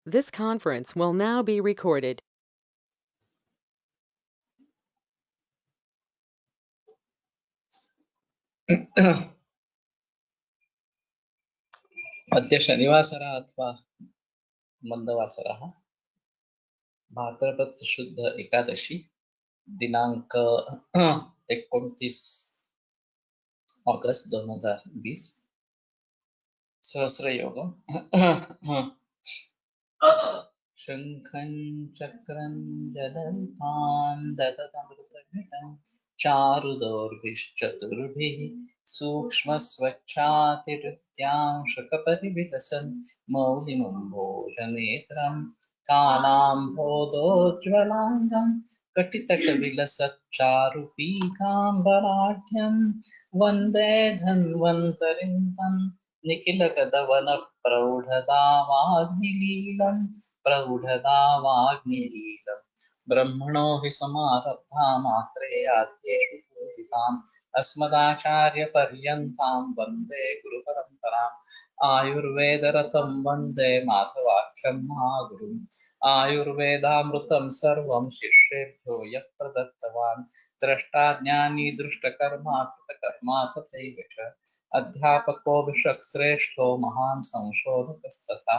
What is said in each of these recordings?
This conference will now be recorded. अद्य शनिवासरः अथवा मन्दवासरः भाद्रपद शुद्ध एकादशी दिनांक 29 अगस्त 2020 सहस्रयोगम् शङ्खं चक्रं जलन्तान् ददतमृतघटं चारुदौर्भिश्चतुर्भिः सूक्ष्मस्वच्छातिहृद्यांशकपरिविलसन् मौलिमम्भोजनेत्रं कालाम्भोदोज्ज्वलाङ्गं कटितटविलसच्चारुपीताम्बराढ्यं वन्दे धन्वन्तरिं तं निखिलगदवनः प्रौढदावाग्निलीलम् ब्रह्मणो हि समारब्धा मात्रेयाद्येषु पूजिताम् अस्मदाचार्यपर्यन्तां वन्दे गुरुपरम्पराम् आयुर्वेदरतं वन्दे माधवाख्यं महागुरुम् आयुर्वेदामृतं सर्वं शिष्येभ्यो यः प्रदत्तवान् द्रष्टा ज्ञानी दृष्टकर्मा कृतकर्मा तथैव च अध्यापको विश्वश्रेष्ठो महान् संशोधकस्तथा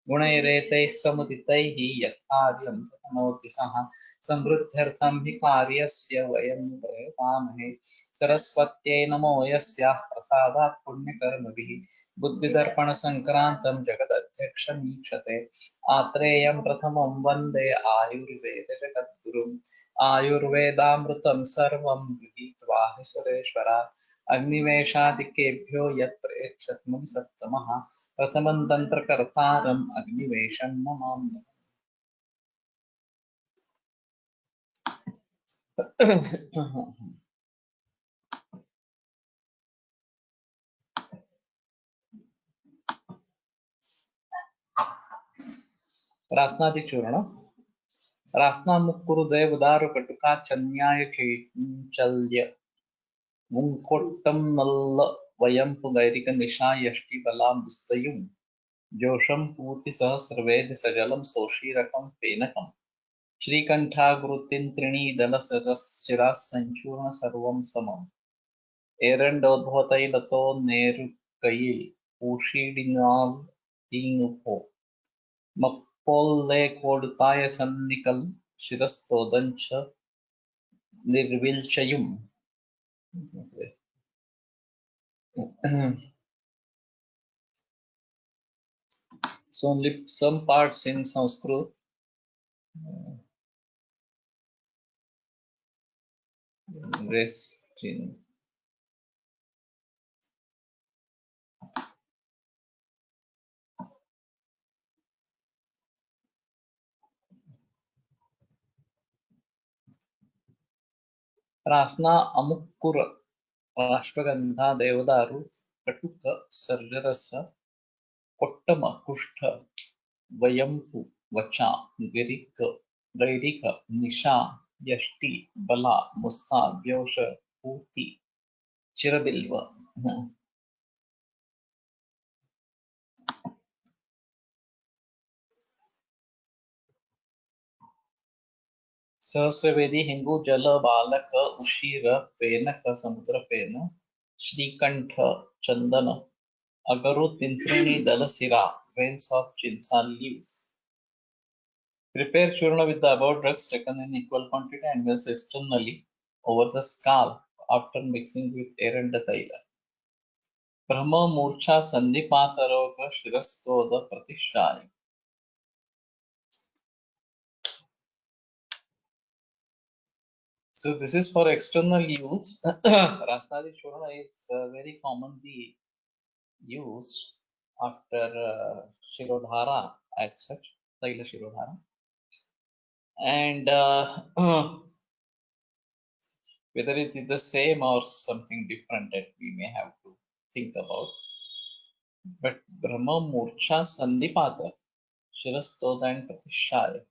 गुणैरेतैः समुदितैः यथार्यं प्रतनोति सः समृद्ध्यर्थं हि कार्यस्य वयं प्रयतामहे सरस्वत्यै नमो यस्याः प्रसादात् पुण्यकर्मभिः बुद्धिदर्पणसङ्क्रान्तं जगदध्यक्षमीक्षते आत्रेयं प्रथमं वन्दे आयुर्वेदजगद्गुरुम् आयुर्वेदामृतं सर्वं गृहीत्वा हि सुरेश्वरात् अग्निवेशादिकेभ्यो यत् प्रेक्षत्मं सत्तमः प्रथमं तन्त्रकर्तारम् अग्निवेशं नमाम्यहम्। रासनादिचूर्ण रासना मुक्कुरु देवदारु कटुका चन्याय चैचल्य मुंकोट्टम नल्ल वयंपु गैरिक निशा यष्टि बलाम्बुस्तयुं जोषं पूति सहस्रवेद सजलं सोषीरकं फेनकम् श्रीकंठागुरुतिं त्रिणीदलशिरश्चिराः सर्वं समम् एरंडोद्भवतैलतो नेरुकयिल ऊषीडिनाव तीनुपो मप्पोल्ले कोडुताय सन्निकल शिरस्तोदंच निर्विल्चयुम्. So only some parts in Sanskrit. Rest in रासना अमुक्कुर राष्ट्रगंधा देवदारु कटुक सर्जरस Kottam कुष्ठ वयंपु वचा गिरिक गैरिक निशा यष्टि बला मुस्ता व्योष पूति चिरबिल्व. सहस्रवेदी हिंगु जल बालक उशीर फेनक समुद्र फेन श्रीकंठ चंदन अगरु तिंत्रिणी दल सिरा veins of chinsa leaves. Prepare churna with the above drugs taken in equal quantity and mix externally over the scalp after mixing with erenda taila. Brahma murcha sandipata roga shirastoda pratishaya. So this is for external use. Rasnadi churna is very commonly used after Shirodhara as such, Taila Shirodhara. And whether it is the same or something different that we may have to think about. But Brahma Murcha Sandipata, Shirastoda and Pratishaya.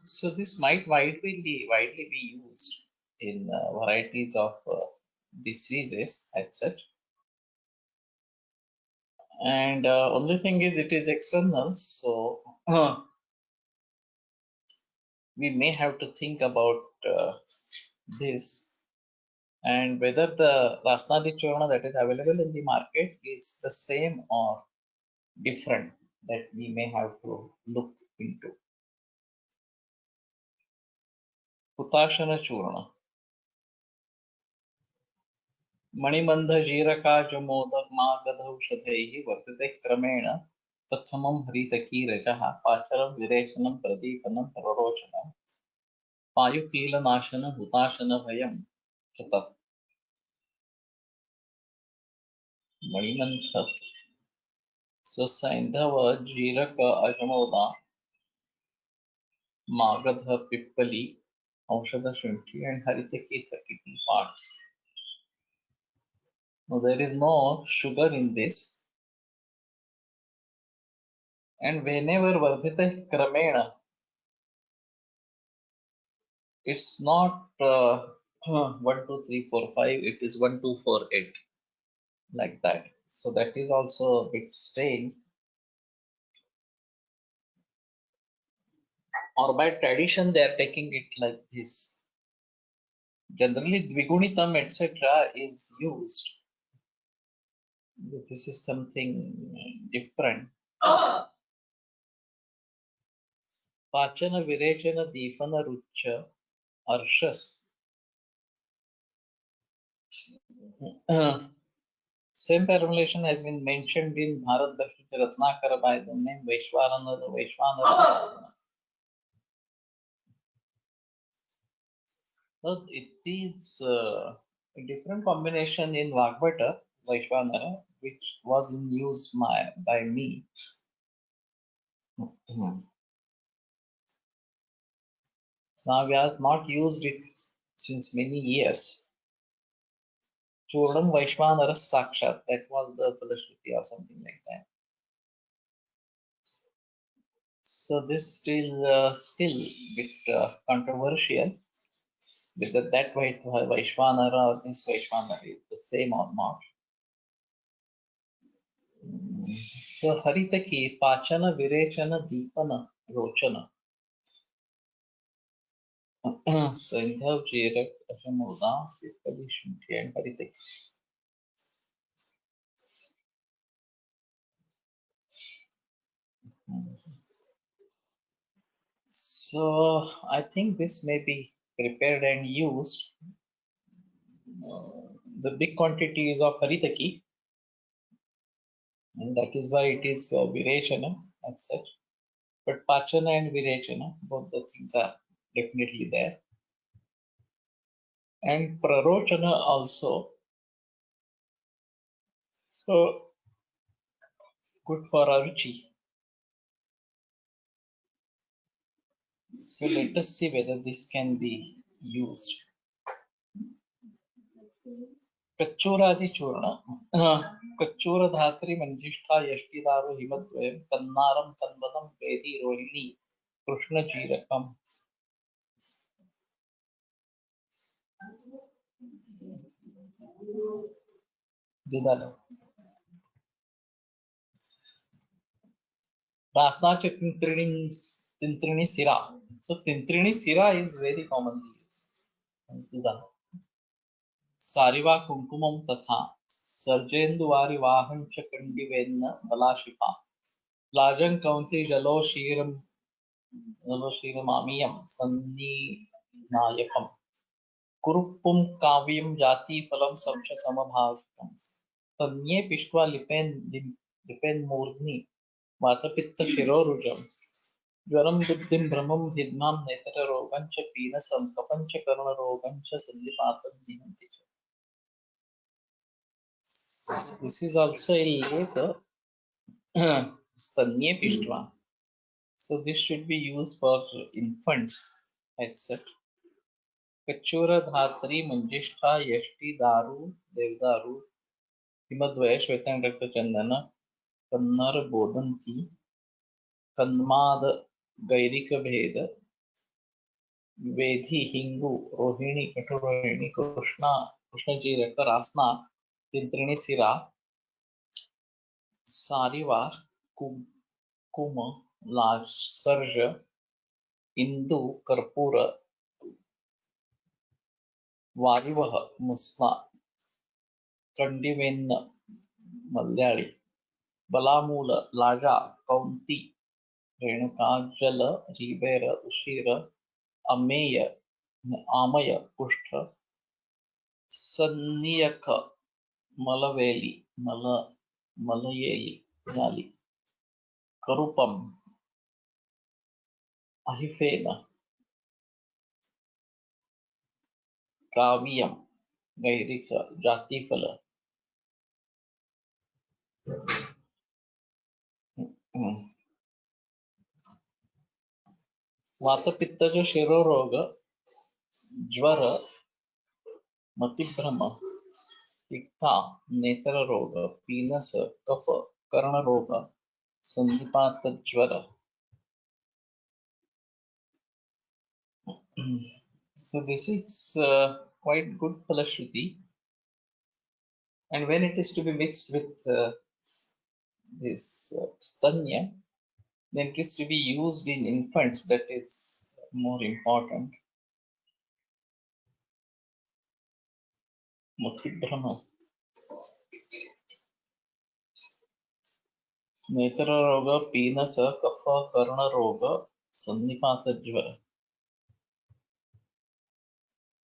So this might widely be used in varieties of diseases as such. And only thing is it is external, so we may have to think about this, and whether the Rasnadi Churna that is available in the market is the same or different, that we may have to look into. Hutashana Churna. मणिबन्धजीरकाजमोदमागधौषधैः वर्तते क्रमेण तत्समं हरितकीरजः पाचरं विरेचनं प्रदीपनं प्ररोचनं पायुकीलनाशन हुताशनभयं च तत् मणिमन्थ सैन्धव जीरक अजमोदा मागध पिप्पली औषधशुण्ठी and haritaki 32 parts. Now there is no sugar in this, and whenever vardhite kramena, it's not 1 2 3 4 5, it is 1 2 4 8, like that. So that is also a bit strange, or by tradition they are taking it like this. Generally dvigunitam etc is used. This is something different. Pachana virechana deepana rucha arshas. Same formulation has been mentioned in Bharat Bhashya Ratnakara by the name Vaishwanara. So it is a different combination in Vagbata, Vaishwanara, which was in use by me. Now we have not used it since many years. Churnam Vaishwanara Sakshat, that was the Falashruti or something like that. So this is still a bit controversial, whether that Vaishwanara or this Vaishwanara is the same or not. So Haritaki Pachana Virechana Deepana Rochana. Sandhav Jerak Ashamoda Pippali Shunti and Haritaki. So I think this may be prepared and used. The big quantities of Haritaki, and that is why it is Virechana as such. But Pachana and Virechana, both the things are definitely there. And Prarochana also. So good for Aruchi. So let us see whether this can be used. Kachuradi Churna. Kachura Dhatri Manjishta Yashtidaru Himadvayam Kannaram Kanvadam Vedi Rohini Krishna Jirakam. Didalo. Rasna Tintrini Sira. So Tintrini Sira is very commonly used. Sariva Kumkumam Tatha Sarjenduvari Vahan Chakandivedna Balashipa Lajan Kaunti Jaloshiramamiyam Sandi Nayakam Kurupum Kavyam Jati Palam Samsha Samabhavakam Tanye Pishwa Lipen Murni Vatapitta Shirorujam Jwaram Buddhim Brahmam Hidmam Netara Rogancha Pinasam Kapancha Karuna Rogancha Sandipatam Dihanticha. This is also a lake Stanye Pishtva. So this should be used for infants, etc. Kachura Dhatri Manjishta Yashti Daru Devdaru Himadvaya Shvetan Rakta Chandana Kannar Bodanti Kanmad Gairika Bheda Vedhi Hingu Rohini Katurohini Krishna Jiraka Rasna Tintrini Sira सारिवार, कुम, लासर्ज, इंदु, कर्पूर, वारिवह, मुस्ला, कंडिवेन्न, मल्याळी, बलामूल, लाजा, कौंती, रेणुका, जल, रिबेर, उशीर, अमेय, आमय, कुष्ठ, सन्नियक, मलवेली, मलयेली, झाली, करूपम, अहिफेन, कावियम, गैरिक, जातीफल, वातपित्तज, शिरोरोग, ज्वर, मतिभ्रम, पित्ता, नेत्र रोग, पीनस, कफ, कर्ण रोग, संधिपात, ज्वर. So this is quite good Falashruti, and when it is to be mixed with this stanya, then it is to be used in infants, that is more important. Mukti-bhrama, नेत्र रोग, पीनस, कफ, कर्ण रोग, संधिपात, ज्वर.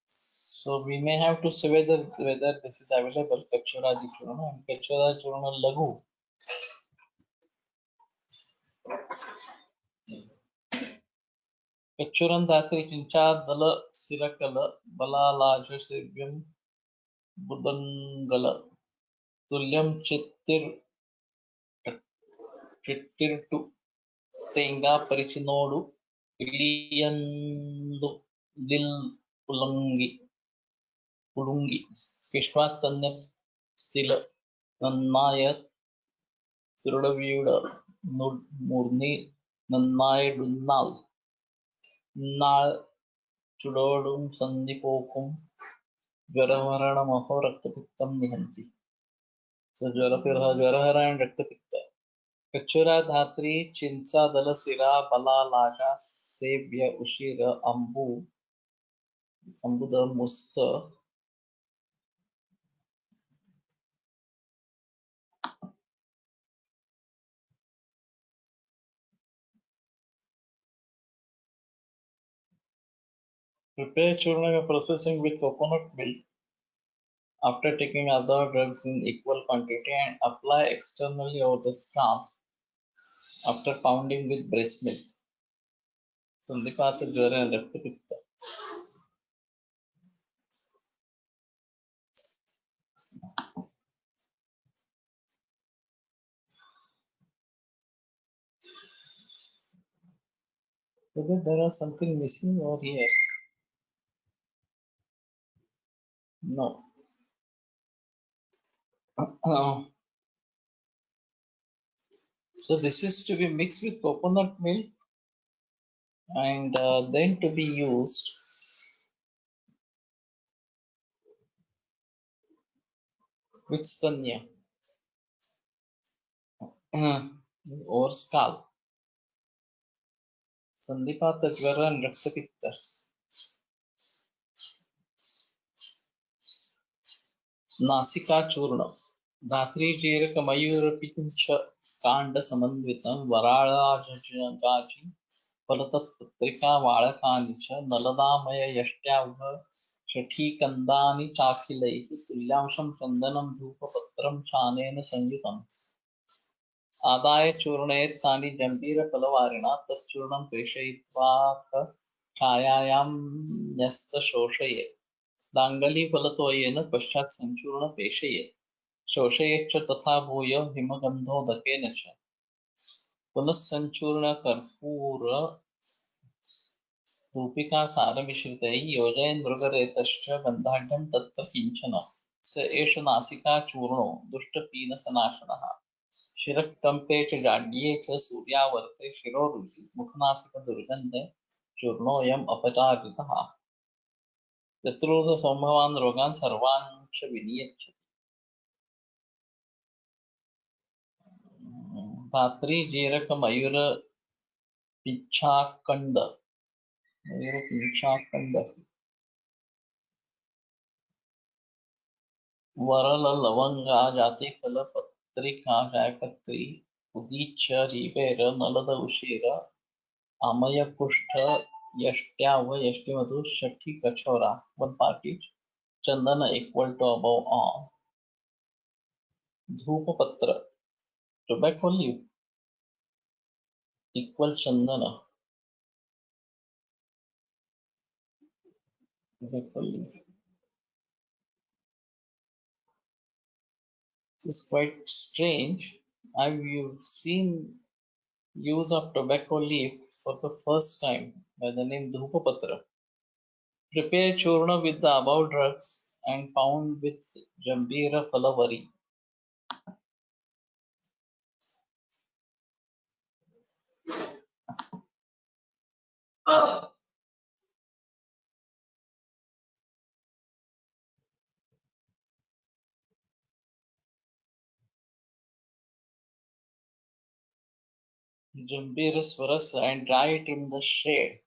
So we may have to say whether this is available, Kachuradi Churna and Kachuradi Churna Laghu. Kachuran Dhatri Chincha Dala Sirakala Balalaja Sivyam Budangala Tulyam Chittirtu Tenga Parichinodu Iliyandu Dil Pulungi Kishwastanya Stila Nannaya Thirudaviyuda Murni Nannayadunal Nal Chudodum Sandipokum Jwaraharanamaho Raktapittam Nihanti. So Jwarahara and Raktapitta. Kachura Dhatri, Chinsa, Dalasira, Bala, Laja, Sebya, Ushira, Ambuda, Musta, prepare churna processing with coconut milk after taking other drugs in equal quantity and apply externally over the scalp after pounding with breast milk. Sandipata, Jwara and Raktapitta. Whether there is something missing over here? No. So this is to be mixed with coconut milk and then to be used with stanya or scalp. Sandipata, Jwara and Raktapitta. नासिका चूर्ण धात्री जीरक मयूर pinch कांड समन्वितं वराळाजी फलतत्पत्रिका वाळकानि च नलदामय यष्ट्याभ शठीकन्दानि चाखिलैः तुल्यांशं चन्दनं धूपपत्रं छानेन संयुतम् आदाय चूर्णयेत् तानि जम्बीरफलवारिणा तच्चूर्णं प्रेषयित्वाथ छायायां न्यस्तशोषयेत् दाङ्गलीफलतोयेन पश्चात् संचूर्ण पेषयेत् शोषयेच्च तथा भूय हिमगन्धोदकेन च पुनः संचूर्ण कर्पूर धूपिकासारमिश्रितैः योजयन् मृगरेतश्च गन्धाढ्यं तत्र किञ्चन स एष नासिकाचूर्णो दुष्टपीनसनाशनः शिरःकम्पे च जाड्ये च सूर्यावर्ते शिरोरुचि मुखनासिकदुर्गन्धे चूर्णोऽयम् अपचारितः शत्रुसंभवान् रोगान् सर्वान् च विनियच्छति. धात्री जीरक मयूर पिच्छाकंद, मयूर पिच्छाकंद, वरल लवंगा जाति फल पत्रिका जायपत्री, उदीच्य जीवेर नलद उशीर, आमय कुष्ठ यष्ट्याव यष्टिमधु षठी कछोरा. One part each. Chandan equal to above all. धूपपत्र tobacco leaf equal Chandan tobacco leaf. This is quite strange. I've seen use of tobacco leaf for the first time by the name Dhupapatra. Prepare churna with the above drugs and pound with Jambira Phalavari. Jambira Swarasa and dry it in the shade.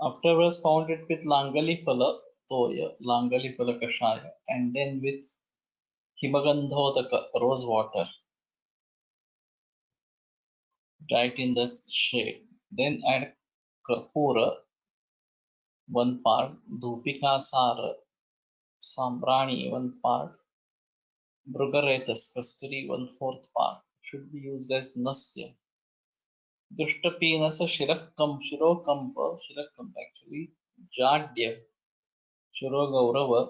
Afterwards, pound it with Langali Phala Toya, Langali Phala Kashaya, and then with Himagandhodaka rose water. Dry it in the shade. Then add Karpura 1 part, Dhupika Sara, Sambrani 1 part, Brugarathas Kasturi 1/4 part. Should be used as Nasya. Dushtapinasa Shirakampa actually, Jadya, Shirogaurava,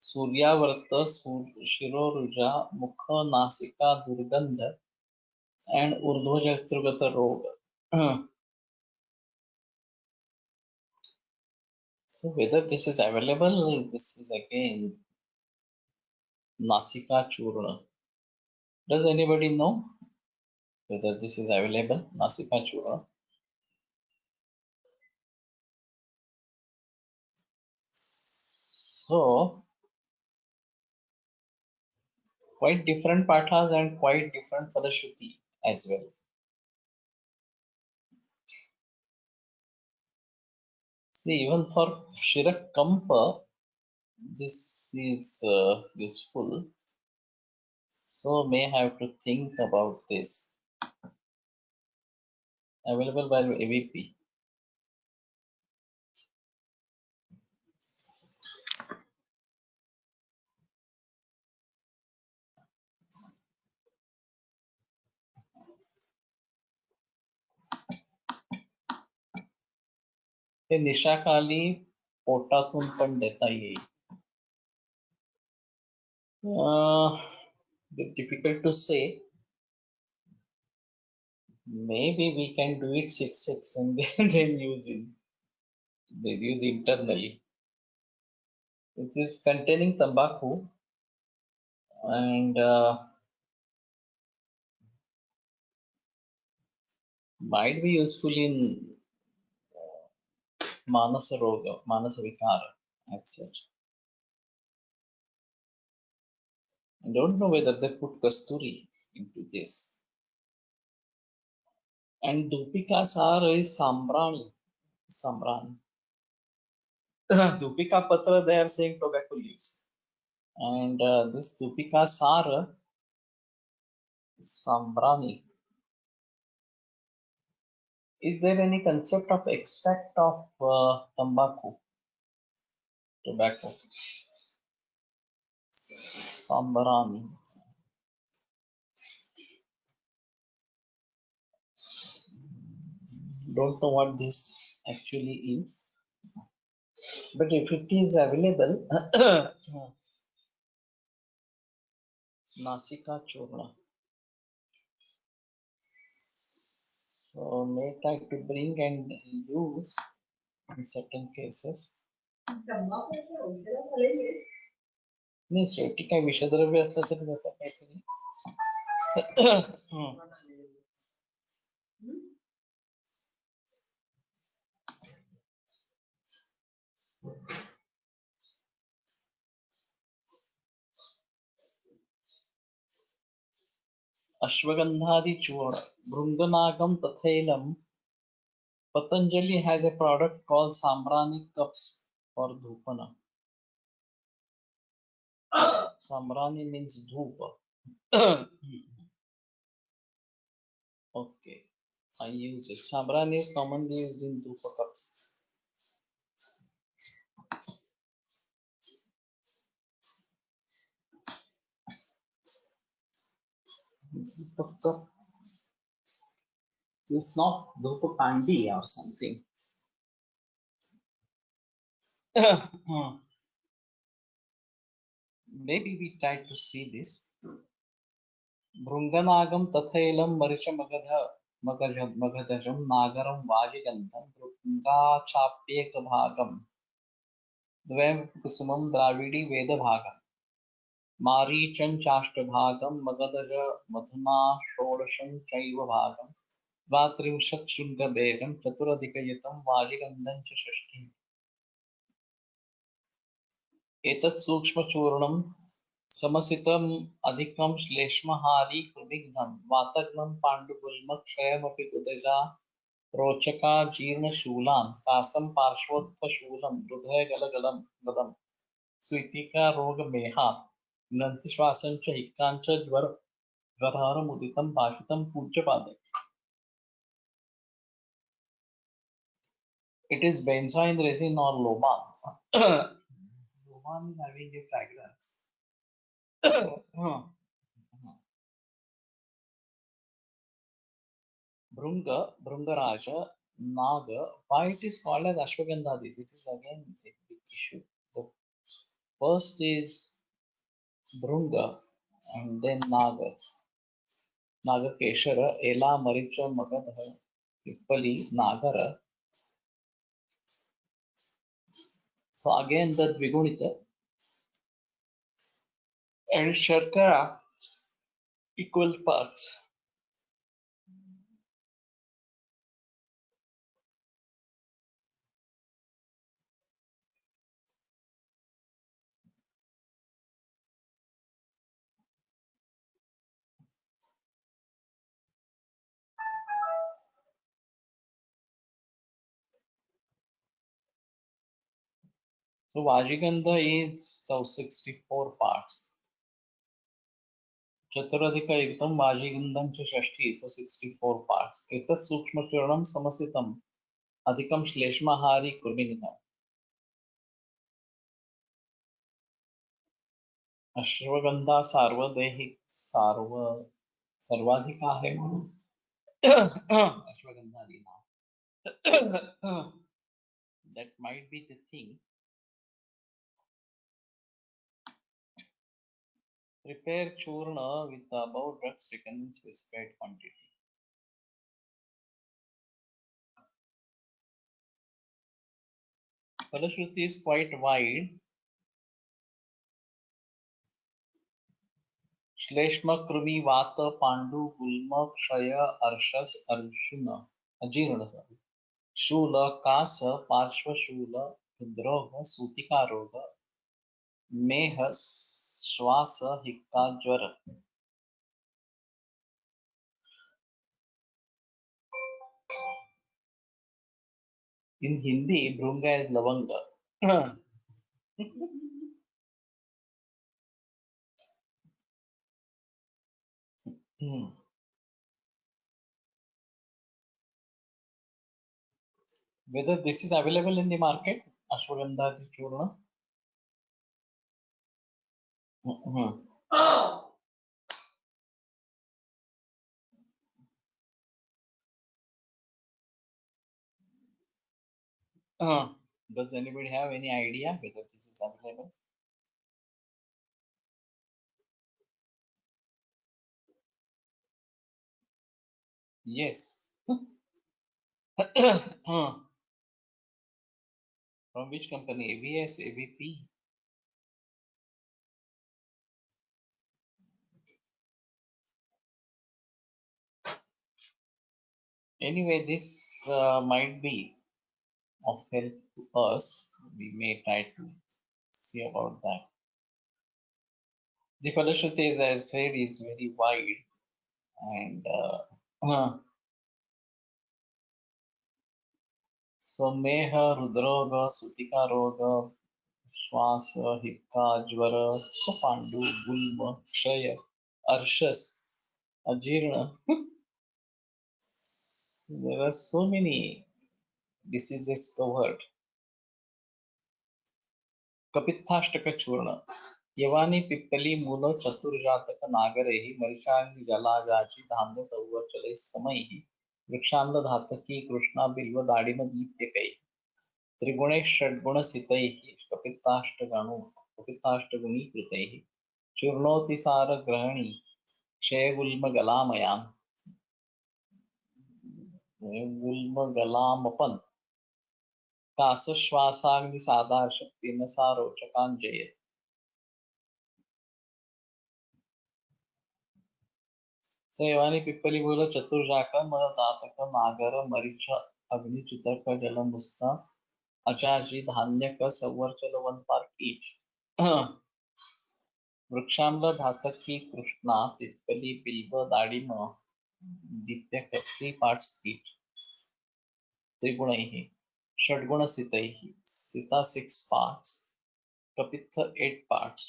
Suryavarta Shiroruja, Mukha Nasika Durgandha, and Urdhvajatrugata Roga. So whether this is available, this is again Nasika Churna. Does anybody know whether this is available, Nasika Churna? So quite different pathas and quite different Falashruti as well. See, even for Shirakampa, this is useful. So may have to think about this. Available by AVP. हे निशाकाली पोटातून पण देता येईल. Bit difficult to say. Maybe we can do it 6/6 and then use internally. It is containing tobacco and might be useful in Manasa Roga, Manasa Vikara as such. I don't know whether they put Kasturi into this. And Dhupika Sar is Sambrani. Dhupika Patra, they are saying tobacco leaves. And this Dhupika Sar, Sambrani. Is there any concept of extract of tobacco? Sambrani. Don't know what this actually is. But if it is available, Nasika Churna. So may try to bring and use in certain cases. नाही शेवटी काय विषद्रव्य असतं तरी त्याचा काहीतरी Ashwagandhadi churna, Bhrunganagam tathailam. Patanjali has a product called Sambrani cups for dhupana. Sambrani means dhupa. Okay, I use it. Sambrani is commonly used in dhupa cups. Dhupa cup is not dhupa kandi or something. Maybe we try to see this. भृङ्गनागं तथैलं मगधजं नागरं वाजिगन्धं भृङ्गाचाप्येकभागं द्वयं कुसुमं द्राविडी वेदभागं मारीचं चाष्टभागं मगधज मधुना षोडशं चैव भागं द्वात्रिंशत् शुद्धबेगं चतुरधिकयुतं वाजिगन्धं च षष्ठिः एतत् सूक्ष्मचूर्णं समसितम् अधिकं श्लेष्महारी कृमिघ्नं वातघ्नं पाण्डुगुल्म क्षयमपि कुतजा रोचका जीर्णशूलान् कासं पार्श्वोत्थशूलं हृदयगलगलं गदं स्वीतिका रोगमेहा ग्रन्थिश्वासं च हिक्काञ्च ज्वरहारमुदितं भाषितं पूज्यपादे. It is benzoin resin or loman. Loman is having a fragrance. Brunga, Brungaraja, Naga. Why it is called as Ashwagandhadi? This is again a big issue. The first is Brunga and then Naga. Nagakeshara, Ela, Maricha, Magadha, Pippali, Nagara. So again the Dvigunita and Sharkara equal parts. So Vajigandha is so 64 parts. Chaturadhika Yuktam Vajigandham च षष्ठी, so 64 parts. एतत् सूक्ष्मचूर्णं समसितं अधिकं श्लेष्महारी कुर्मिनिधम्. अश्वगंधा सार्वदेहिक सर्वाधिक आहे म्हणून अश्वगंधादी नाव. That might be the thing. Prepare churna with the above drugs taken in specified quantity. Falashruti is quite wide. Shleshma, Krumi, Vata, Pandu, Gulma, Kshaya, Arshas, Arjuna, Ajirana, sorry. Shula, Kasa, Parshva Shula, Hridroga, Sutika Roga, Meha, Shwasa, Hikka, Jvara. In Hindi, Brunga is Lavanga. Whether this is available in the market, Ashwagandha Churna. Does anybody have any idea whether this is available? Yes. From which company? AVS, AVP? Anyway, this might be of help to us. We may try to see about that. The Falashruti, as I said, is very wide. and so meha, hridroga, sutika roga, श्वास, हिक्का, ज्वर, पांडु, गुल्म, क्षय, अर्शस, अजीर्ण. There are so many diseases covered. कपित्थाष्टक चूर्ण. यवानी पिप्पली मूल चतुर्जातक नागरैः मरीचाग्नि जलाजाचि धान्य संवर्चलैः समैः वृक्षांल धातकी कृष्णा बिल्व दाडिम दीप्यकैः त्रिगुणैः षड्गुणसितैः कपित्ताष्टगुणीकृतैः चूर्णोति सारग्रहणी क्षयगुल्मगलामयान् गुल्मगलामपन् कासश्वासाग्निसादाशक्तिन सा रोचकाञ्जयेत्. स एवानी पिप्पली मूल चतुर्जाक दातक नागर मरीच अग्निचितक जलमुस्ता अचाची धान्यक संवर्चल वनपार कीच. वृक्षांब धातकी कृष्णा पिप्पली बिल्व दाडिम दिप्यक 3 parts each. त्रिगुणैः षड्गुणसितैः Sita 6 parts, कपित्थ 8 parts.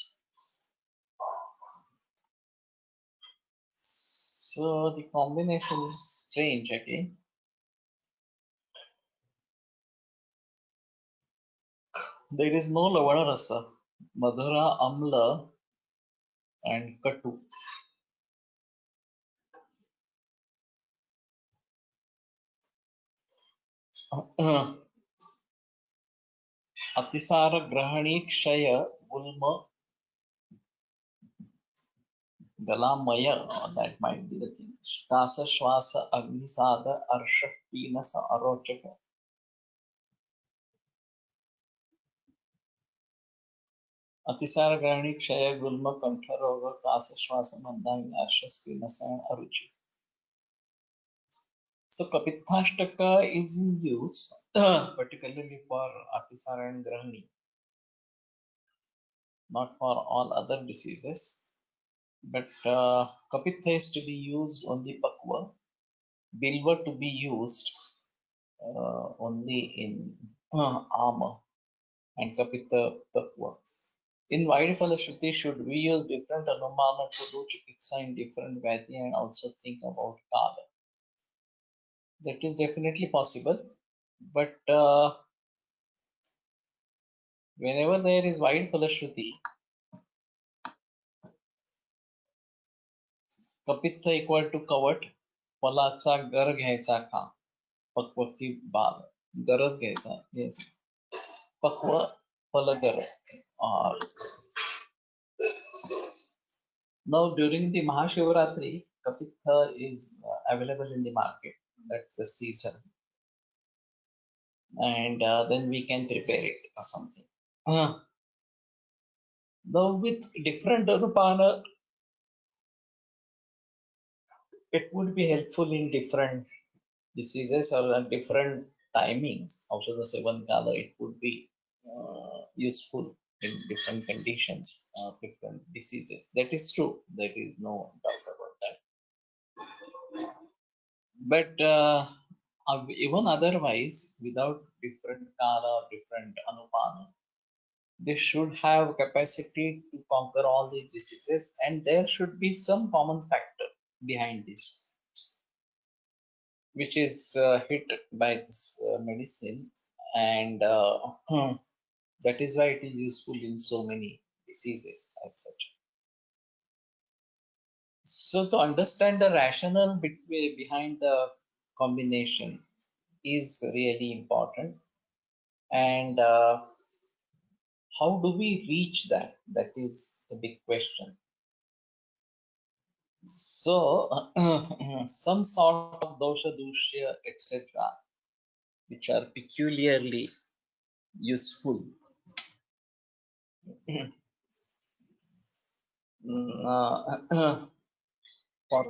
So the combination is strange again. There is no lavana rasa, madhura, amla and katu. अतिसार ग्रहणी क्षय गुल्म गलामय, that might be the thing. Kasa श्वास अग्निसाद अर्ष पीनस अरोचक. अतिसार ग्रहणी क्षय गुल्म कंठ रोग कास श्वास मंदाग्नि अर्ष पीनस and aruchi. So Kapitthashtaka is in use particularly for Atisara and Grahani, not for all other diseases. But Kapitha is to be used on the Pakwa, Bilva to be used only in Ama and Kapitha Pakwa. In Vaidapala Shruti, should we use different Anumana to do Chikitsa in different Vyati and also think about Kala? That is definitely possible, but whenever there is wide Falashruti, कपित्थ equal to कवट, फलाचा गर घ्यायचा का, पक्व की बाल, गरज घ्यायचा, येस, पक्व फलगर. Or now during the Mahashivratri, kapitha is available in the market. That's the season, and then we can prepare it or something. Now with different Anupana, it would be helpful in different diseases or at different timings. Also the seven kala, it would be useful in different conditions, different diseases. That is true. There is no doubt about that. But even otherwise, without different kala, different anupana, they should have capacity to conquer all these diseases, and there should be some common factor behind this, which is hit by this medicine, and that is why it is useful in so many diseases as such. So to understand the rationale behind the combination is really important, and how do we reach that? That is a big question. So some sort of dosha, dushya, etc., which are peculiarly useful. For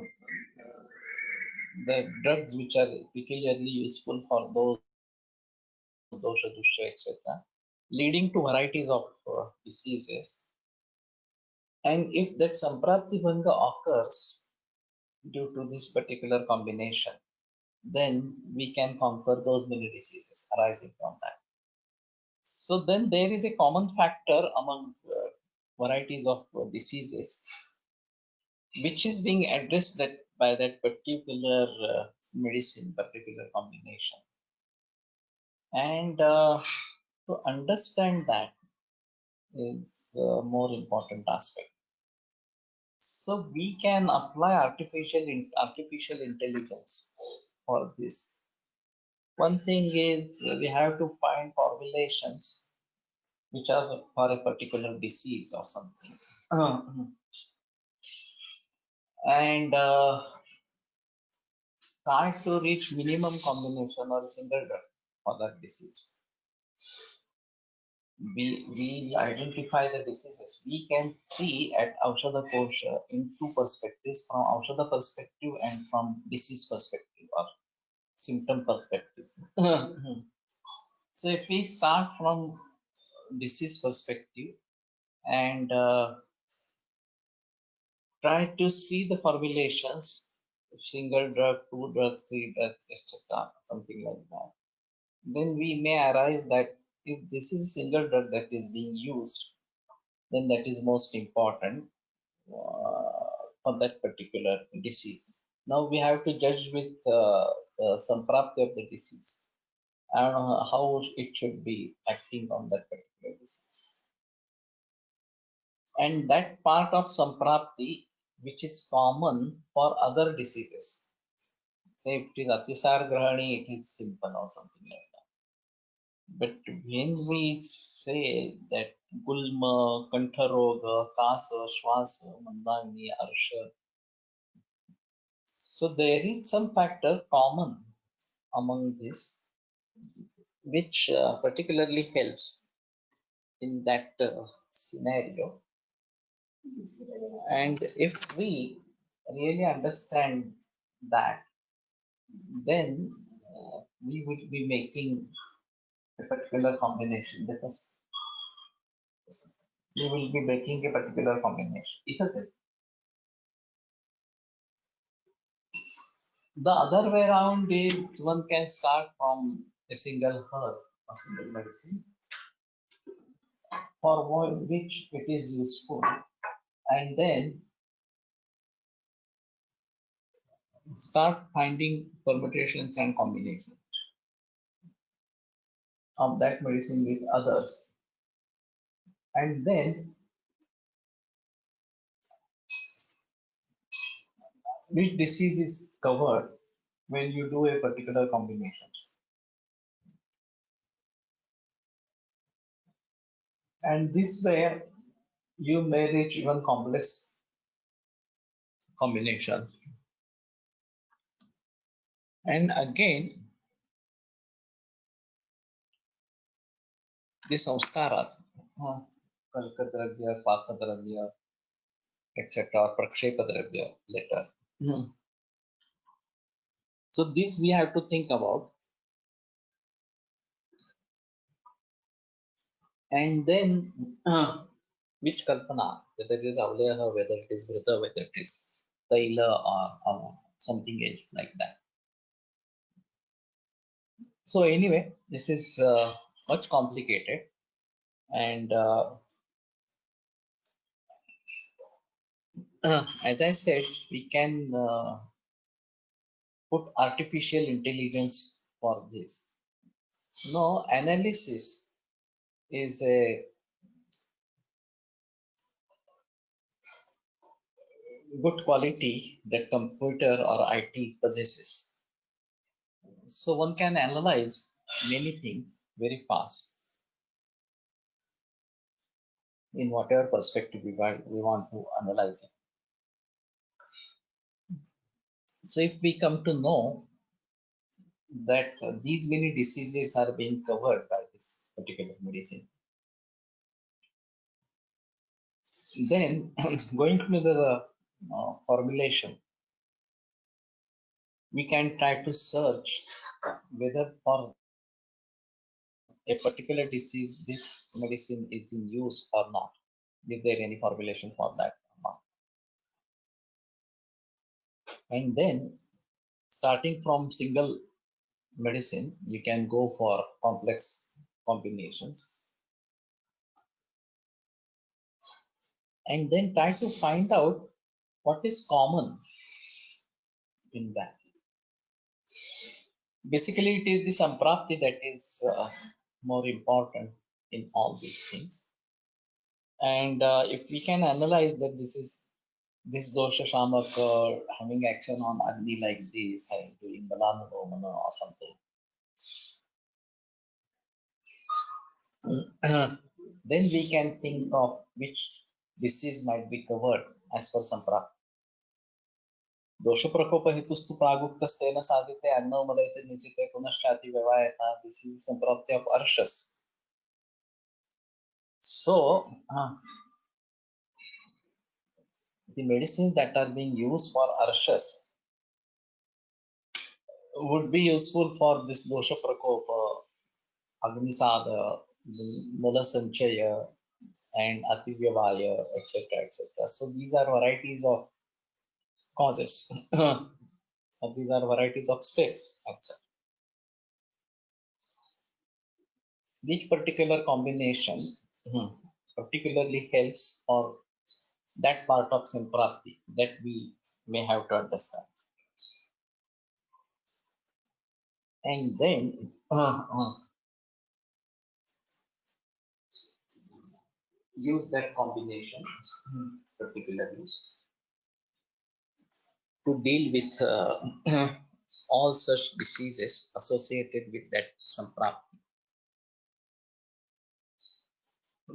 the drugs which are peculiarly useful for those dosha, dushya, etc., leading to varieties of diseases. And if that samprapti bhanga occurs, due to this particular combination, then we can conquer those many diseases arising from that. So then there is a common factor among varieties of diseases which is being addressed by that particular medicine, particular combination. And to understand that is a more important aspect. So we can apply artificial intelligence for this. One thing is we have to find formulations which are for a particular disease or something. And try to reach minimum combination or a single drug for that disease. We identify the diseases. We can see at Aushadha Kosha in two perspectives, from Aushadha perspective and from disease perspective or symptom perspective. So if we start from disease perspective and try to see the formulations, single drug, two drugs, three drugs, etc., something like that, then we may arrive that if this is a single drug that is being used, then that is most important for that particular disease. Now we have to judge with samprapti of the disease and how it should be acting on that particular disease. And that part of samprapti which is common for other diseases. Say if it is Atisar Grahani, it is simple or something like that. But when we say that Gulma, Kantharoga, Kasa, Shwasa, Mandani, Arsha, so there is some factor common among this, which particularly helps in that scenario. And if we really understand that, then we would be making a particular combination because we will be making a particular combination. Because the other way around is one can start from a single herb or single medicine for which it is useful, and then start finding permutations and combinations of that medicine with others, and then which disease is covered when you do a particular combination. And this way you may reach even complex combinations. And again, the samskaras, Kalkadravya, Pakadravya, etc., or Prakshepadravya later. So this we have to think about. And then which kalpana, whether it is avlayaha, whether it is vrita, whether it is taila or something else like that. So anyway, this is much complicated, and as I said, we can put artificial intelligence for this. No, analysis is a good quality that computer or IT possesses. So one can analyze many things very fast in whatever perspective we want to analyze it. So if we come to know that these many diseases are being covered by this particular medicine, then going to the formulation, we can try to search whether for a particular disease this medicine is in use or not. Is there any formulation for that or not? And then starting from single medicine, you can go for complex combinations and then try to find out what is common in that. Basically, it is the samprapti that is more important in all these things. And if we can analyze that this dosha shamak having action on Agni like this, doing Balanuromana or something, then we can think of which disease might be covered as per samprapti. दोषप्रकोप हेतुस्तु प्रागुक्तस्तेन साधिते अन्नोमदयते Nichite पुनश्चाति व्यवायता. This is samprapti of arshas. So the medicines that are being used for arshas would be useful for this dosha prakopa, agnisada, mula sanchaya, and ativyavaya, etc., etc. So these are varieties of causes. These are varieties of states, etc. Which particular combination particularly helps for that part of samprapti that we may have to understand. And then use that combination particularly to deal with all such diseases associated with that samprapti.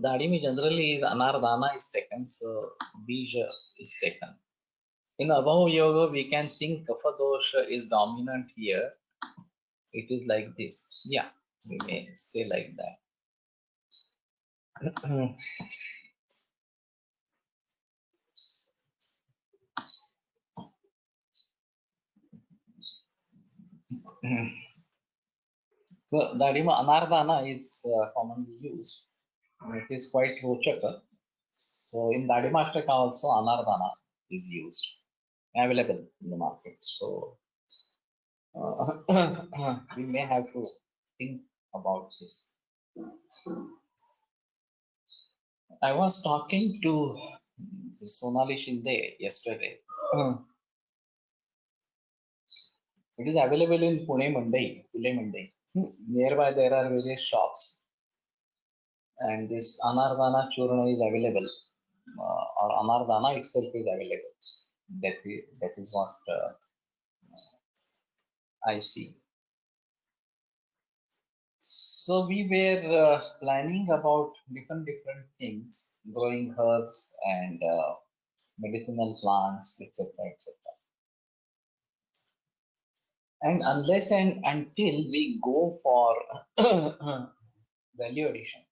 The adimi generally anardana is taken, so bija is taken. In abhava yoga, we can think kapha dosha is dominant here. It is like this. Yeah, we may say like that. So the adima anardana is commonly used. It is quite rochaka. So in Dadimastaka also anardana is used, available in the market. So we may have to think about this. I was talking to Sonali Shinde yesterday. It is available in Pune Mandi. Nearby there are various shops, and this anardana churna is available, or anardana itself is available. That is what I see. So we were planning about different things, growing herbs and medicinal plants, etc., etc. And unless and until we go for value addition,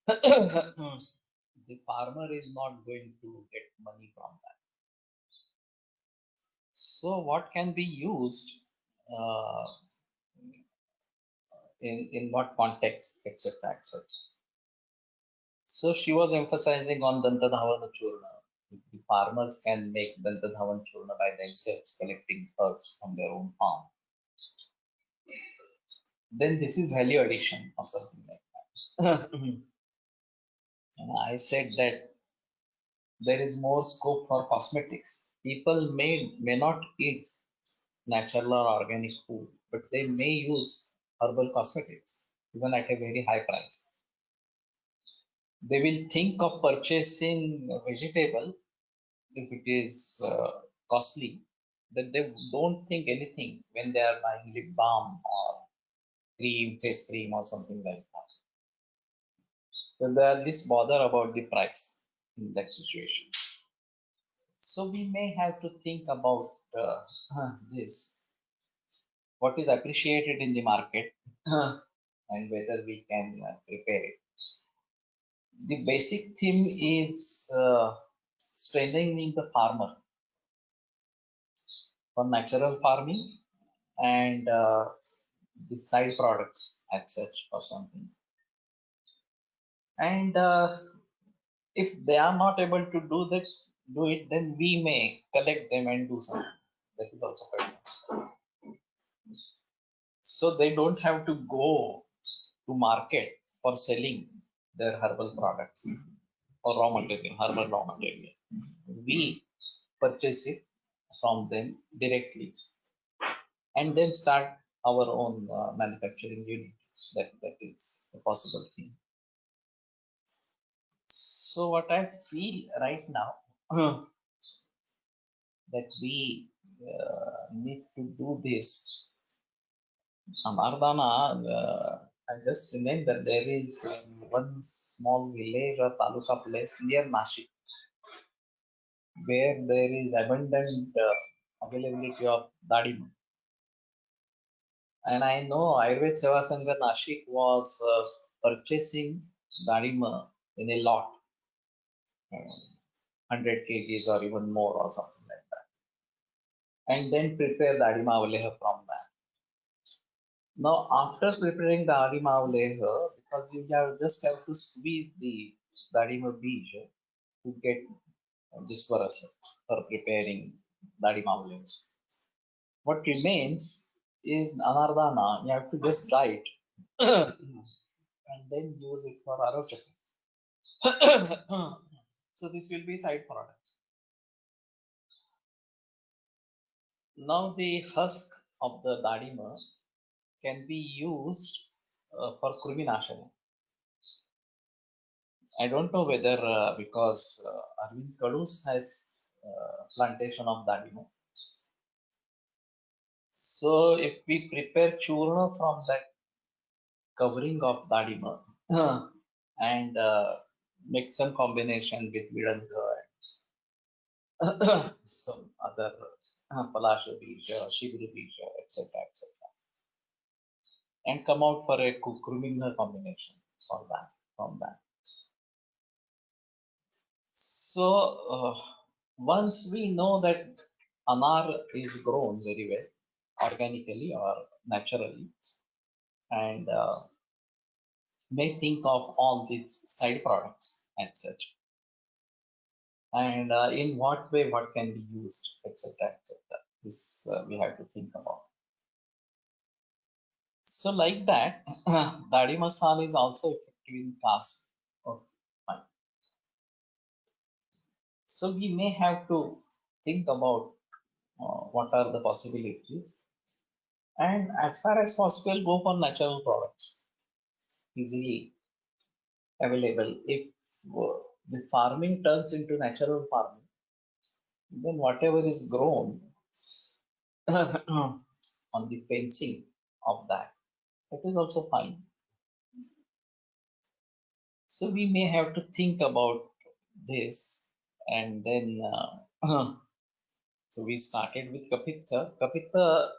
the farmer is not going to get money from that. So what can be used uh, in what context, etc., etc. So she was emphasizing on Dantadhavana Churna. The farmers can make Dantadhavan Churna by themselves, collecting herbs from their own farm. Then this is value addition or something like that. And I said that there is more scope for cosmetics. People may not eat natural or organic food, but they may use herbal cosmetics even at a very high price. They will think of purchasing vegetable if it is costly, that they don't think anything when they are buying lip balm or cream, face cream or something like that. So they are least bother about the price in that situation. So we may have to think about this, what is appreciated in the market and whether we can prepare it. The basic theme is strengthening the farmer for natural farming and the side products as such or something. And if they are not able to do this, do it, then we may collect them and do something. That is also quite possible. So they don't have to go to market for selling their herbal products or raw material, herbal raw material. We purchase it from them directly and then start our own manufacturing unit. That is a possible thing. So what I feel right now that we need to do this. Amardana, I just remember there is one small village or taluka place near Nashik where there is abundant availability of dadima. And I know Ayurved Seva Sangha Nashik was purchasing dadima in a lot, 100 kgs or even more or something like that, and then prepare dadima avaleha from that. Now, after preparing the dadima avaleha, because you just have to squeeze the dadima beej to get this varasa for preparing dadima avaleha. What remains is anardana. You have to just dry it and then use it for arochaka. So this will be side product. Now the husk of the dadima can be used for Kruminashana. I don't know whether because Arvind Kadus has plantation of dadima. So if we prepare churna from that covering of dadima and make some combination with vidanga and some other palasha bija, shibru bija, etc., etc., and come out for a Krumina combination for that from that. So once we know that anar is grown very well organically or naturally, and may think of all these side products and such, and in what way what can be used, etc., etc. This we have to think about. So like that, Dadi Masala is also effective in class of mind. So we may have to think about what are the possibilities, and as far as possible, go for natural products, easily available. If the farming turns into natural farming, then whatever is grown on the fencing of that, that is also fine. So we may have to think about this, and then so we started with Kapitha. Kapitha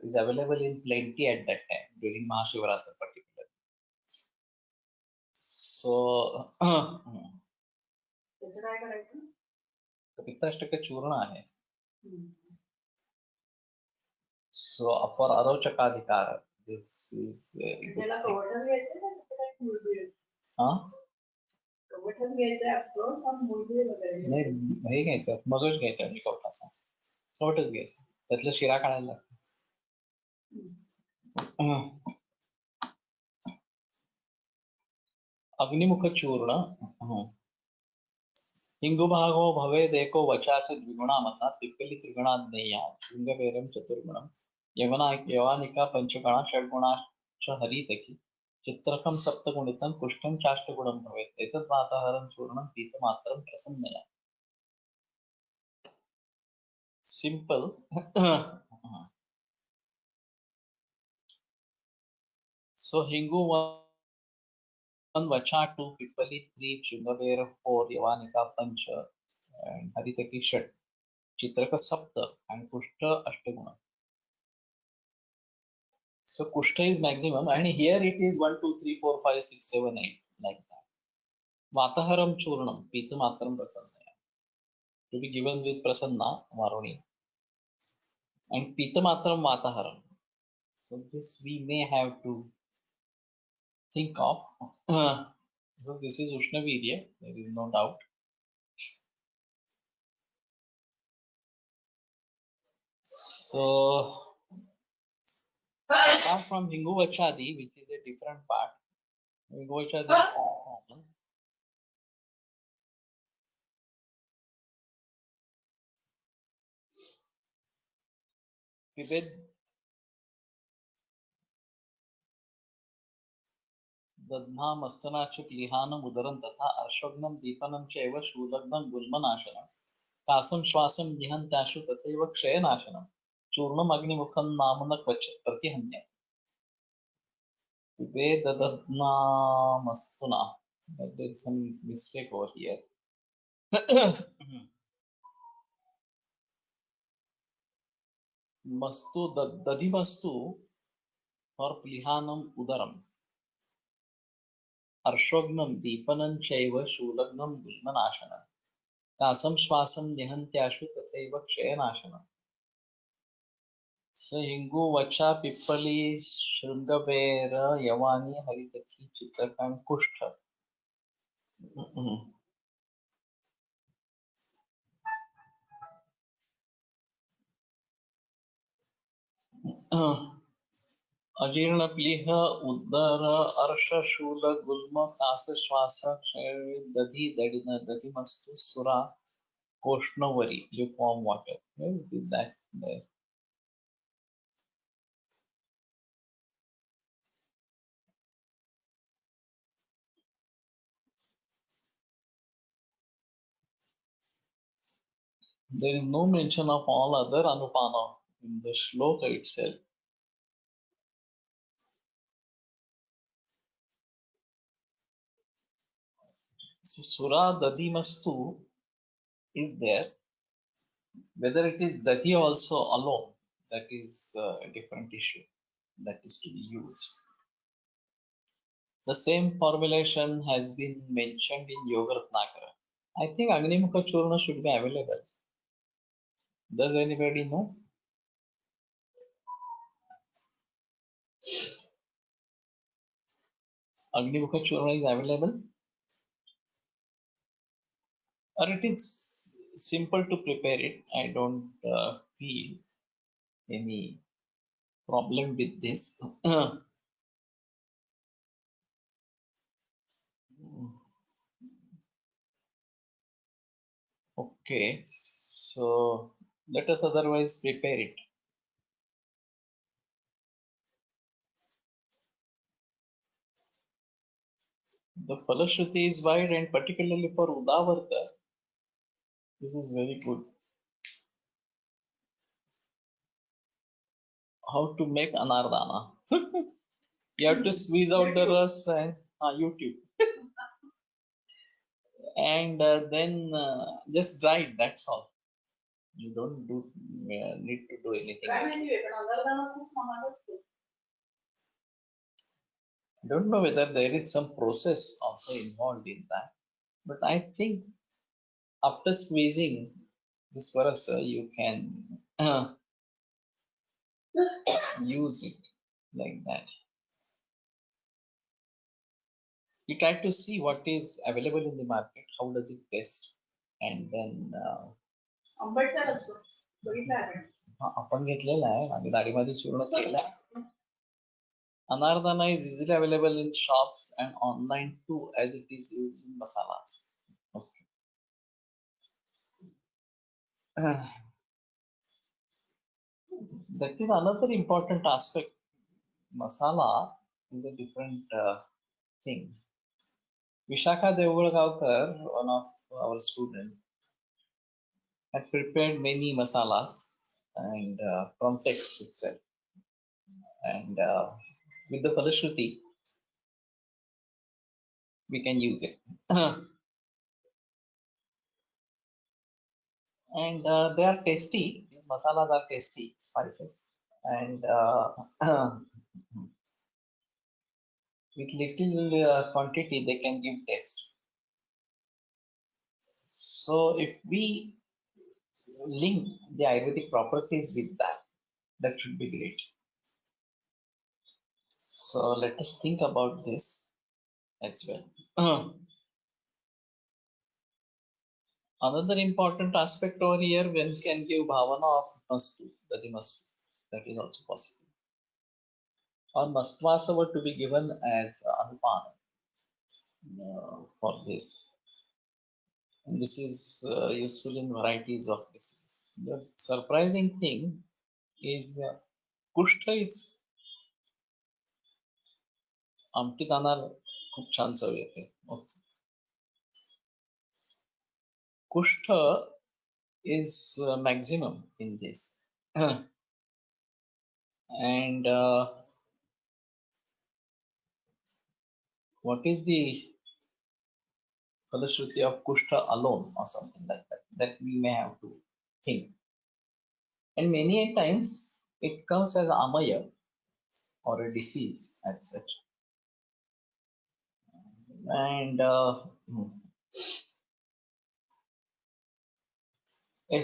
is available in plenty at that time during Mahashivaratri particularly. So त्याचं काय करायचं कपित्ताष्टक चूर्ण आहे. So upper arochakadhikara. This is त्याला कवठण घ्यायचं का त्याचं काय मूळबीळ huh? कवठण घ्यायचं आपण पण मूळबीळ वगैरे नाही हे घ्यायचं मगच घ्यायचं आणि कवठाचा कवठच घ्यायचं त्यातलं शिरा काढायला लागतो. अग्निमुख चूर्ण हिंगुभागो भवेदेको वचाच द्विगुणा मता पिप्पली त्रिगुणा ज्ञेया शृंगवेरम चतुर्गुणम यवानिका पंचगुणा षड्गुणा च हरितकी चित्रकम सप्तगुणितं कुष्ठं चाष्टगुणं भवेत् एतद् वाताहरं चूर्णं पीतमात्रं प्रसन्नया. Simple. So Hingu 1, Vacha 2, Pippali 3, Shringavera 4, Yavanika Pancha, and Haritaki Shat, Chitraka Sapta, and Kushta Ashtaguna. So Kushta is maximum, and here it is 1, 2, 3, 4, 5, 6, 7, 8, like that. Vataharam Churnam, Pitamatram Prasannaya, to be given with Prasanna, Varuni, and Pitamatram Vataharam. So this we may have to think of. So this is Ushnavirya, there is no doubt. So apart from Hinguvachadi, which is a different part, Hinguvachadi is common. Pibed दध्ना मस्तनाच क्लिहानम उदरं तथा अर्शोग्नं दीपनं चैव शूलग्नं गुल्मनाशनं कासं श्वासं निहन्त्याशु तथैव क्षयनाशनं चूर्णम् अग्निमुखं नाम न क्वचित् प्रतिहन्यते Vedadadnamastuna. There is some mistake over here. Mastu dadimastu or plihanam udaram. Arshognam deepanam chaiva shulagnam gulmanashanam. Kasam shwasam nihantyashu tathaiva kshayanashanam. Sahingu vacha pippali shrungavera yavani haritaki chitrakan kushtha. अजीर्ण प्लीह उदर अर्श शूल गुल्म कास श्वास क्षय दधि दडिन दधिमस्तु सुरा कोष्णवरी lukewarm water. Maybe with that there. There is no mention of all other anupana in the shloka itself. So sura dadimastu is there. Whether it is dati also alone, that is a different issue that is to be used. The same formulation has been mentioned in Yoga Ratnakara. I think Agnimukha Churna should be available. Does anybody know? Agnimukha Churna is available? Or it is simple to prepare it. I don't feel any problem with this. Okay, so let us otherwise prepare it. The Falashruti is wide, and particularly for Udavarta, this is very good. How to make anardana. You have to squeeze out the ras and YouTube. And then just dry it, that's all. You don't need to do anything else. I don't know whether there is some process also involved in that, but I think after squeezing this varasa, you can use it like that. You try to see what is available in the market, how does it taste, and then आपण घेतलेला आहे आणि दाढीमध्ये चूर्ण केला. Anardana is easily available in shops and online too, as it is used in masalas. Okay. That is another important aspect. Masala is a different thing. Vishakha Devulgaonkar, one of our students, had prepared many masalas and from text itself. And with the Falashruti, we can use it. And they are tasty. These masalas are tasty spices, and with little quantity they can give taste. So if we link the Ayurvedic properties with that, that should be great. So let us think about this as well. Another important aspect over here, one can give bhavana of must do, that he must do. That is also possible. Or mastvasa were to be given as anupana for this. And this is useful in varieties of diseases. The surprising thing is kushta is आमटी खाणार खूप छान चव येते. कुष्ठ is maximum in this. And what is the falashruti of kushta alone or something like that? That we may have to think. And many a times it comes as amaya or a disease as such. And a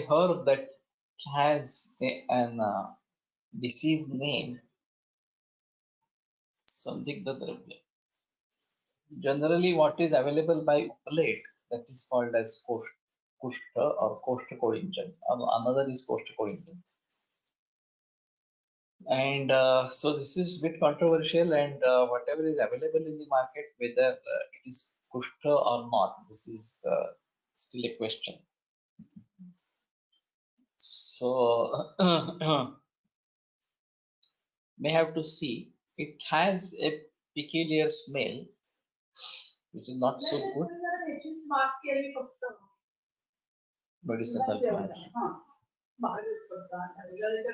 herb that has an disease name, Sandigdha Dravya. Generally, what is available by upalate, that is called as kushta or koshtakolinjan. Another is koshtakolinjan. And so this is a bit controversial, and whatever is available in the market, whether it is kushta or not, this is still a question. So may have to see. It has a peculiar smell, which is not so good. Medicinal plant.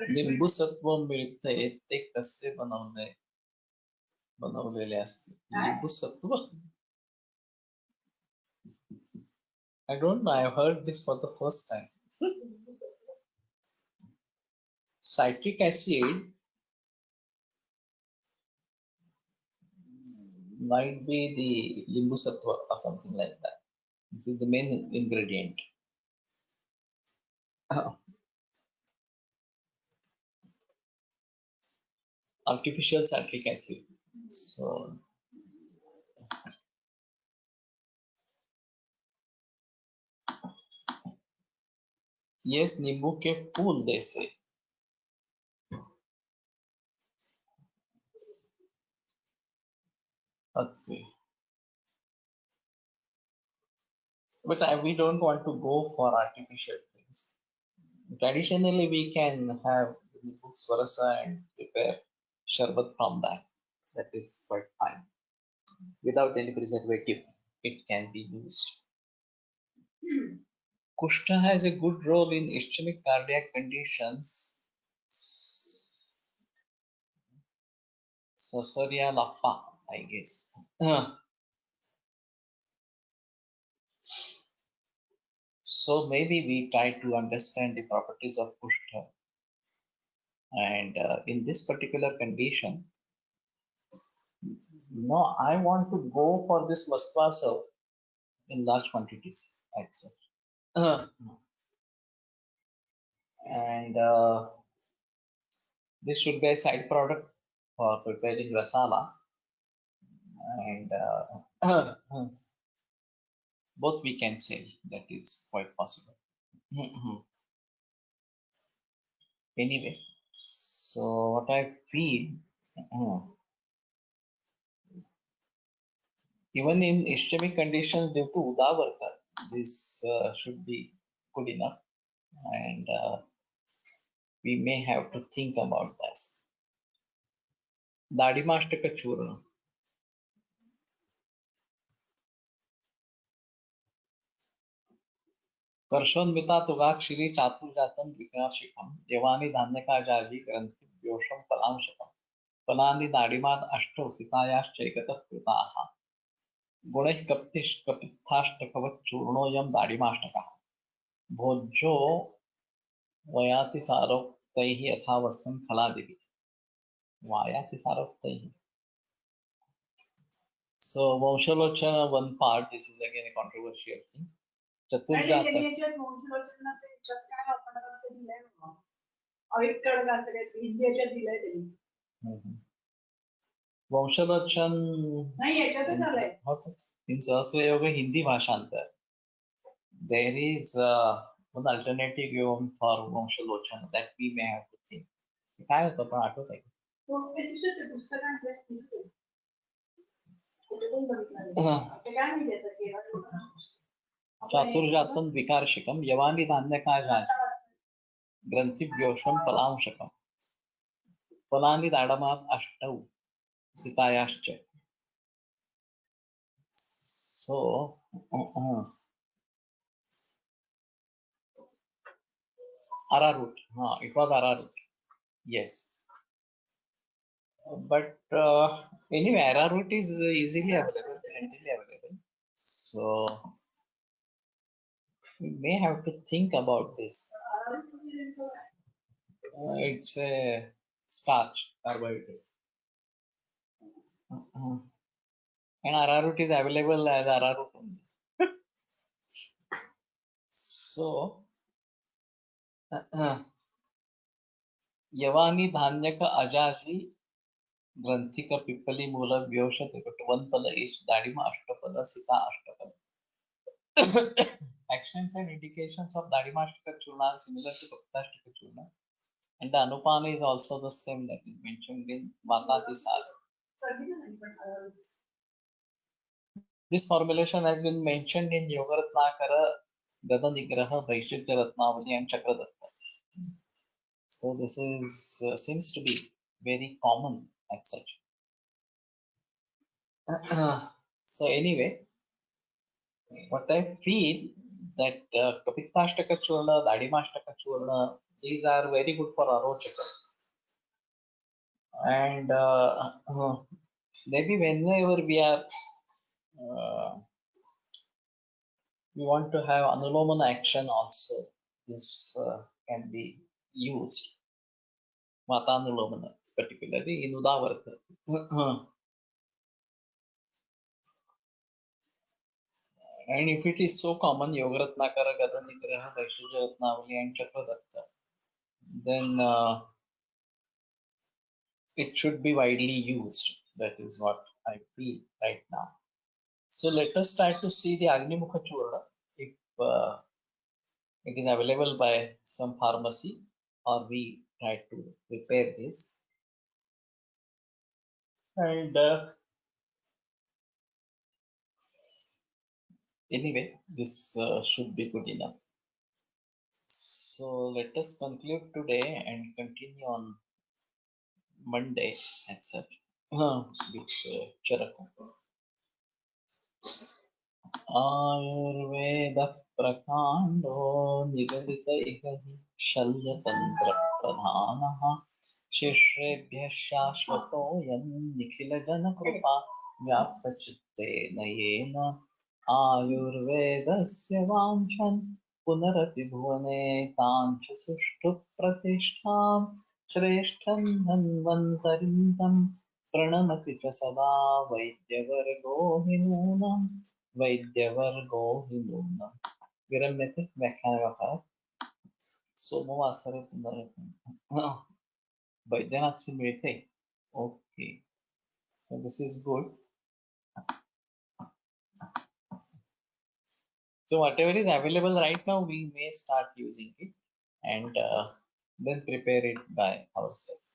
लिंबू सत्व मिळते ते कसे बनवलेले असते लिंबू सत्व. I don't know, I have heard this for the first time. Citric acid might be the limbu sattva or something like that. It is the main ingredient. Artificial citric acid. So yes, नींबू के फूल जैसे. Okay. But we don't want to go for artificial things. Traditionally, we can have limbu swarasa and prepare sharbat from that. That is quite fine. Without any preservative, it can be used. Kushta has a good role in ischemic cardiac conditions. Sosaria lappa, I guess. So maybe we try to understand the properties of kushta. And in this particular condition, no, I want to go for this vastvasa in large quantities, I'd say. And this should be a side product for preparing rasala. And both we can say that is quite possible. Anyway, so what I feel, even in ischemic conditions due to udavarta, this should be good enough, and we may have to think about this. Dadimashtaka churna. कर्षोन्मिता तुगाक्षिरी चातुर्जातम विघ्नाशिखम देवानी धान्यका जाजी ग्रंथि व्योषम फलांशकम फलानि दाडिमाद अष्टौ सितायाश्चैकतः कृताः गुणैः कपित्थाष्टकवत् चूर्णोऽयं दाडिमाष्टकः भोज्यो वयाति सारोक्तैः यथावस्थं फलादिभिः वायाति सारोक्तैः. So Vamshalochana, one part, this is again a controversial thing. Chaturjata. वंशलोचन इन सहस्रयोग हिंदी भाषांतर. there is one alternative given for Vamshalochana that we may have to think. काय होतं पण आठवत आहे? तो विशिष्ट पुस्तकांचे दिसतो. कुठेतरी बघितलं नाही. हं. ते काय माहिती आता केव्हा ठेवलं? चातुर्जातम विकारशिकम यवानी धान्य का जाज ग्रंथिभ्योषम फलांशकम फलानि दाडमात अष्टौ सीतायाश्च. So arrowroot, it was arrowroot, yes, but anyway arrowroot is easily available, readily available, so we may have to think about this. It's a starch carbohydrate. And arrowroot is available as arrowroot only. So Yohani धान्य का अजाजी ग्रंथि का पिप्पली मूल व्योषत वनफल ईश दाड़िमा अष्टफल Sita अष्टफल. Actions and indications of Dadima Ashtaka Churna are similar to Kapita Ashtaka Churna, and the Anupana is also the same that is mentioned in Vatatisara. This formulation has been mentioned in Yogaratnakara, Gada Nigraha, Vaishitya Ratnavali, and Chakradatta. So this is seems to be very common as such. So anyway, what I feel that Kapittashtaka Churna, Dadimashtakka Churna, these are very good for Arochaka. And maybe whenever we are we want to have Anulomana action also, this can be used. Matanulomana, particularly in Udavarta. And if it is so common, Yogaratnakara, Gadanigraha, Vaishya Ratnavali, and Chakradatta, then it should be widely used. That is what I feel right now. So let us try to see the Agnimukha Churna if it is available by some pharmacy, or we try to prepare this. And anyway, this should be good enough. So let us conclude today and continue on Monday, etc. Which Charaka. Ayurveda prakando nigadita ikahi shalyatandra pradhanaha शिष्येभ्यः शाश्वतोऽयं निखिलजनकृपा व्याप्तचित्तेन येन आयुर्वेदस्य वाञ्छन् पुनरपि भुवने ताञ्च सुष्ठु प्रतिष्ठां श्रेष्ठं धन्वन्तरिं तं प्रणमति च सदा वैद्यवर्गो हि नूनं वैद्यवर्गो हि नूनं. विरम्यते व्याख्यानः सोमवासरे पुनरपि Baidyanath se मिळते. Okay, so this is good. So whatever is available right now, we may start using it and then prepare it by ourselves.